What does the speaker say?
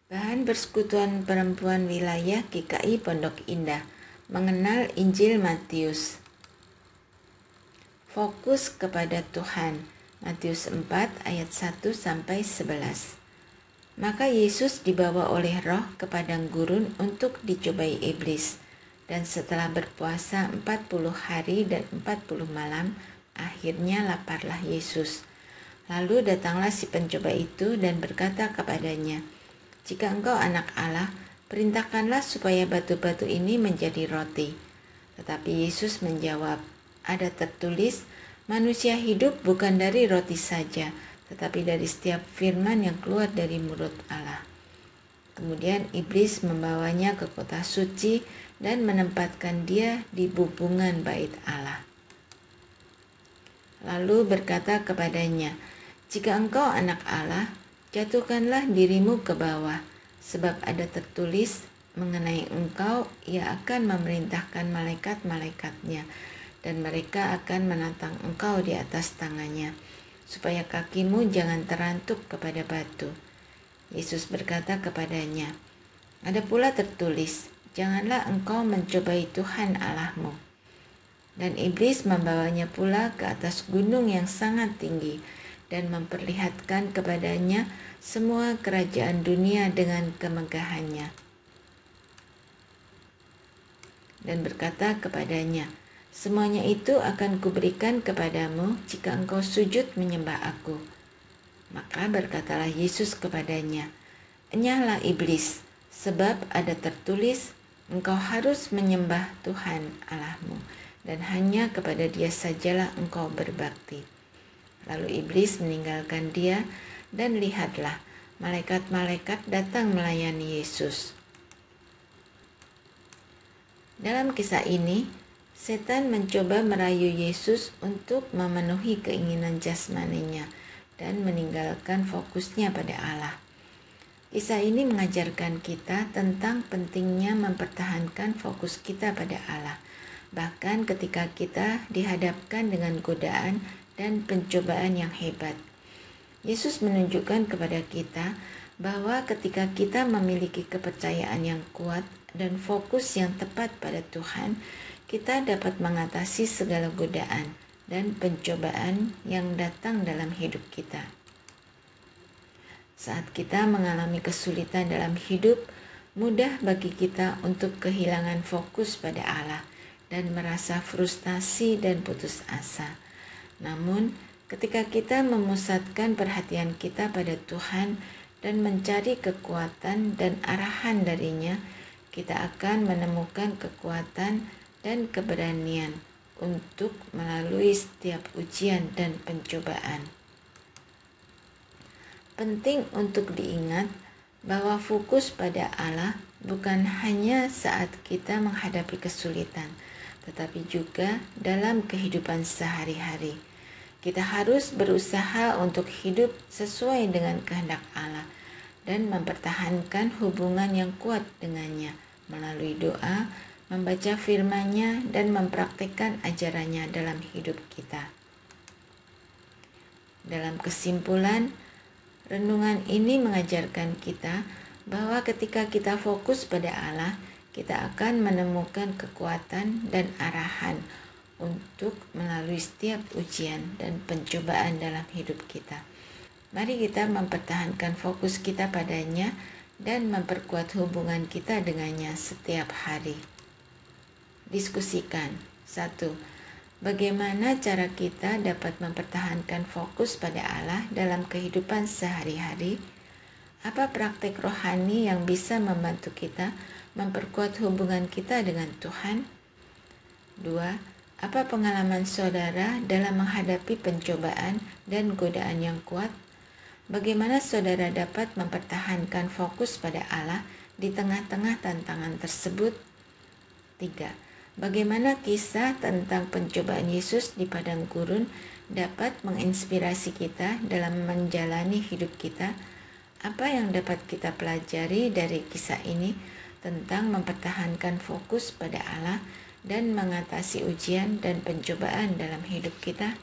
Bahan Persekutuan Perempuan Wilayah GKI Pondok Indah mengenal Injil Matius. Fokus kepada Tuhan. Matius 4 ayat 1-11. Maka Yesus dibawa oleh Roh ke padang gurun untuk dicobai iblis. Dan setelah berpuasa 40 hari dan 40 malam, akhirnya laparlah Yesus. Lalu datanglah si pencoba itu dan berkata kepadanya, "Jika engkau anak Allah, perintahkanlah supaya batu-batu ini menjadi roti." Tetapi Yesus menjawab, "Ada tertulis, manusia hidup bukan dari roti saja, tetapi dari setiap firman yang keluar dari mulut Allah." Kemudian iblis membawanya ke kota suci dan menempatkan dia di bubungan bait Allah. Lalu berkata kepadanya, "Jika engkau anak Allah, jatuhkanlah dirimu ke bawah, sebab ada tertulis mengenai engkau, ia akan memerintahkan malaikat-malaikatnya, dan mereka akan menantang engkau di atas tangannya, supaya kakimu jangan terantuk kepada batu." Yesus berkata kepadanya, "Ada pula tertulis, janganlah engkau mencobai Tuhan Allahmu." Dan iblis membawanya pula ke atas gunung yang sangat tinggi dan memperlihatkan kepadanya semua kerajaan dunia dengan kemegahannya. Dan berkata kepadanya, "Semuanya itu akan kuberikan kepadamu jika engkau sujud menyembah aku." Maka berkatalah Yesus kepadanya, "Enyahlah iblis, sebab ada tertulis, engkau harus menyembah Tuhan Allahmu, dan hanya kepada Dia sajalah engkau berbakti." Lalu iblis meninggalkan dia, dan lihatlah, malaikat-malaikat datang melayani Yesus. Dalam kisah ini, setan mencoba merayu Yesus untuk memenuhi keinginan jasmaninya dan meninggalkan fokusnya pada Allah. Kisah ini mengajarkan kita tentang pentingnya mempertahankan fokus kita pada Allah, bahkan ketika kita dihadapkan dengan godaan dan pencobaan yang hebat. Yesus menunjukkan kepada kita bahwa ketika kita memiliki kepercayaan yang kuat dan fokus yang tepat pada Tuhan, kita dapat mengatasi segala godaan dan pencobaan yang datang dalam hidup kita. Saat kita mengalami kesulitan dalam hidup, mudah bagi kita untuk kehilangan fokus pada Allah dan merasa frustasi dan putus asa. Namun, ketika kita memusatkan perhatian kita pada Tuhan dan mencari kekuatan dan arahan darinya, kita akan menemukan kekuatan dan keberanian untuk melalui setiap ujian dan pencobaan. Penting untuk diingat bahwa fokus pada Allah bukan hanya saat kita menghadapi kesulitan, tetapi juga dalam kehidupan sehari-hari. Kita harus berusaha untuk hidup sesuai dengan kehendak Allah dan mempertahankan hubungan yang kuat dengannya melalui doa, membaca firman-Nya, dan mempraktikkan ajarannya dalam hidup kita. Dalam kesimpulan, renungan ini mengajarkan kita bahwa ketika kita fokus pada Allah, kita akan menemukan kekuatan dan arahan untuk melalui setiap ujian dan pencobaan dalam hidup kita. Mari kita mempertahankan fokus kita padanya dan memperkuat hubungan kita dengannya setiap hari. Diskusikan. 1. Bagaimana cara kita dapat mempertahankan fokus pada Allah dalam kehidupan sehari-hari? Apa praktik rohani yang bisa membantu kita memperkuat hubungan kita dengan Tuhan? 2. Apa pengalaman saudara dalam menghadapi pencobaan dan godaan yang kuat? Bagaimana saudara dapat mempertahankan fokus pada Allah di tengah-tengah tantangan tersebut? 3. Bagaimana kisah tentang pencobaan Yesus di padang gurun dapat menginspirasi kita dalam menjalani hidup kita? Apa yang dapat kita pelajari dari kisah ini tentang mempertahankan fokus pada Allah dan mengatasi ujian dan pencobaan dalam hidup kita?